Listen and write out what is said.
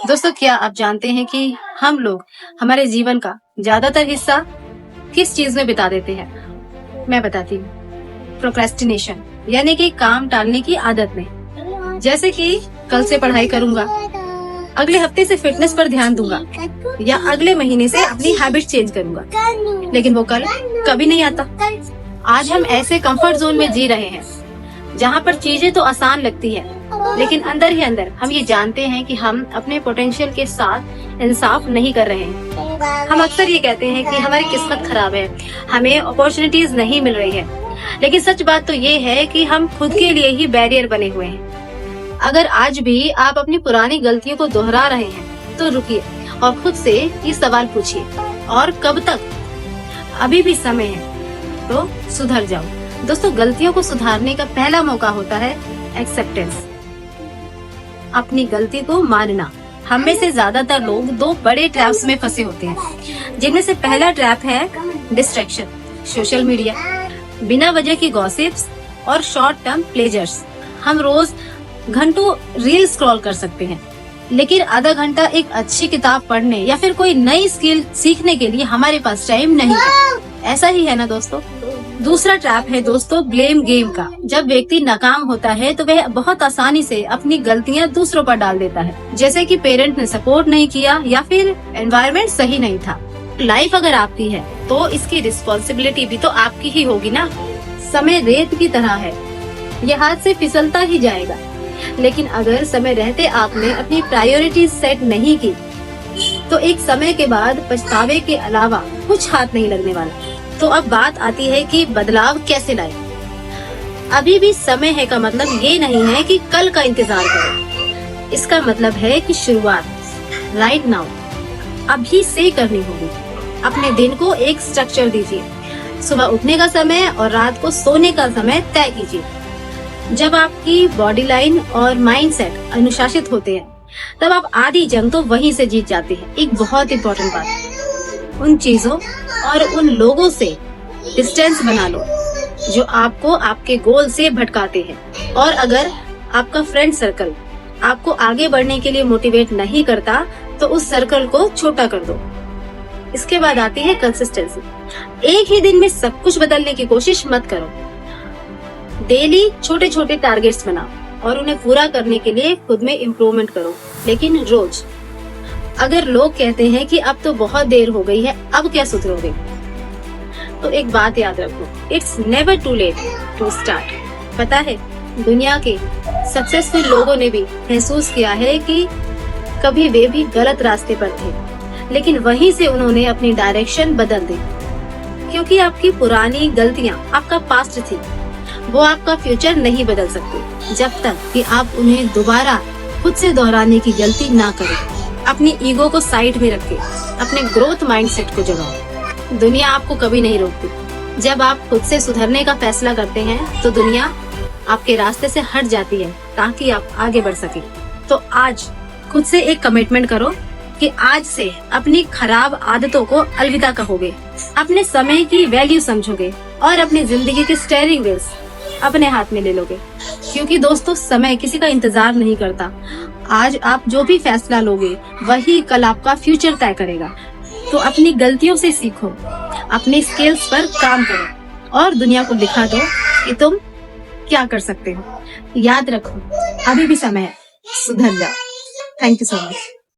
दोस्तों, क्या आप जानते हैं कि हम लोग हमारे जीवन का ज्यादातर हिस्सा किस चीज में बिता देते हैं? मैं बताती हूँ। प्रोक्रेस्टिनेशन, यानी कि काम टालने की आदत में। जैसे कि कल से पढ़ाई करूंगा, अगले हफ्ते से फिटनेस पर ध्यान दूंगा, या अगले महीने से अपनी हैबिट चेंज करूंगा, लेकिन वो कल कभी नहीं आता। आज हम ऐसे कंफर्ट जोन में जी रहे हैं जहाँ पर चीजें तो आसान लगती है, लेकिन अंदर ही अंदर हम ये जानते हैं कि हम अपने पोटेंशियल के साथ इंसाफ नहीं कर रहे हैं। हम अक्सर ये कहते हैं कि हमारी किस्मत खराब है, हमें अपॉर्चुनिटीज नहीं मिल रही है, लेकिन सच बात तो ये है कि हम खुद के लिए ही बैरियर बने हुए हैं। अगर आज भी आप अपनी पुरानी गलतियों को दोहरा रहे हैं तो रुकिए और खुद से ये सवाल पूछिए, और कब तक? अभी भी समय है तो सुधर जाओ। दोस्तों, गलतियों को सुधारने का पहला मौका होता है एक्सेप्टेंस, अपनी गलती को मानना। हम में से ज्यादातर लोग दो बड़े ट्रैप्स में फंसे होते हैं, जिनमें से पहला ट्रैप है डिस्ट्रैक्शन, सोशल मीडिया, बिना वजह की गॉसिप्स और शॉर्ट टर्म प्लेजर्स। हम रोज घंटों रील स्क्रॉल कर सकते हैं, लेकिन आधा घंटा एक अच्छी किताब पढ़ने या फिर कोई नई स्किल सीखने के लिए हमारे पास टाइम नहीं है। ऐसा ही है ना दोस्तों? दूसरा ट्रैप है दोस्तों ब्लेम गेम का। जब व्यक्ति नाकाम होता है तो वह बहुत आसानी से अपनी गलतियां दूसरों पर डाल देता है, जैसे कि पेरेंट ने सपोर्ट नहीं किया या फिर एनवायरनमेंट सही नहीं था। लाइफ अगर आपकी है तो इसकी रिस्पॉन्सिबिलिटी भी तो आपकी ही होगी ना। समय रेत की तरह है, ये हाथ से फिसलता ही जाएगा, लेकिन अगर समय रहते आपने अपनी प्रायोरिटीज सेट नहीं की तो एक समय के बाद पछतावे के अलावा कुछ हाथ नहीं लगने वाला। तो अब बात आती है कि बदलाव कैसे लाए। अभी भी समय है का मतलब ये नहीं है कि कल का इंतजार करो। इसका मतलब है कि शुरुआत राइट नाउ, अभी से करनी होगी। अपने दिन को एक स्ट्रक्चर दीजिए। सुबह उठने का समय और रात को सोने का समय तय कीजिए। जब आपकी बॉडी लाइन और माइंडसेट अनुशासित होते हैं, तब आप आधी जंग तो वहीं से जीत जाते हैं। एक बहुत इंपॉर्टेंट बात, उन चीजों और उन लोगों से डिस्टेंस बना लो जो आपको आपके गोल से भटकाते हैं। और अगर आपका फ्रेंड सर्कल आपको आगे बढ़ने के लिए मोटिवेट नहीं करता तो उस सर्कल को छोटा कर दो। इसके बाद आती है कंसिस्टेंसी। एक ही दिन में सब कुछ बदलने की कोशिश मत करो। डेली छोटे छोटे टारगेट्स बनाओ और उन्हें पूरा करने के लिए खुद में इम्प्रूवमेंट करो, लेकिन रोज। अगर लोग कहते हैं कि अब तो बहुत देर हो गई है, अब क्या सुधरोगे, तो एक बात याद रखो, it's never too late to start. पता है, दुनिया के सक्सेसफुल लोगों ने भी महसूस किया है कि कभी वे भी गलत रास्ते पर थे, लेकिन वहीं से उन्होंने अपनी डायरेक्शन बदल दी। क्योंकि आपकी पुरानी गलतियां आपका पास्ट थी, वो आपका फ्यूचर नहीं बदल सकती जब तक कि आप उन्हें दोबारा खुद से दोहराने की गलती ना करें। अपनी ईगो को साइड में रखें, अपने ग्रोथ माइंडसेट को जगाओ। दुनिया आपको कभी नहीं रोकती। जब आप खुद से सुधरने का फैसला करते हैं तो दुनिया आपके रास्ते से हट जाती है ताकि आप आगे बढ़ सके। तो आज खुद से एक कमिटमेंट करो कि आज से अपनी खराब आदतों को अलविदा कहोगे, अपने समय की वैल्यू समझोगे और अपनी जिंदगी के स्टीयरिंग व्हील्स अपने हाथ में ले लोगे। क्योंकि दोस्तों, समय किसी का इंतजार नहीं करता। आज आप जो भी फैसला लोगे वही कल आपका फ्यूचर तय करेगा। तो अपनी गलतियों से सीखो, अपनी स्किल्स पर काम करो और दुनिया को दिखा दो कि तुम क्या कर सकते हो। याद रखो, अभी भी समय है, सुधर जाओ। Thank you so much.